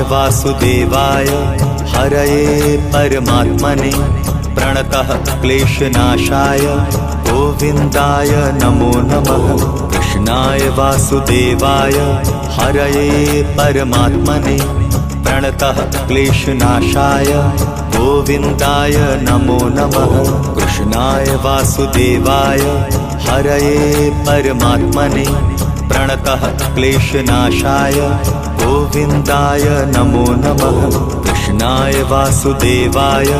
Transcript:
वासुदेवाय हरये परमात्मने प्रणतः क्लेशनाशाय गोविन्दाय नमो नमः। कृष्णाय वासुदेवाय हरये परमात्मने प्रणतः क्लेशनाशाय गोविन्दाय नमो नमः। कृष्णाय वासुदेवाय हरये परमात्मने प्रणतः क्लेशनाशाय गोविन्दाय नमो नमः। कृष्णाय वासुदेवाय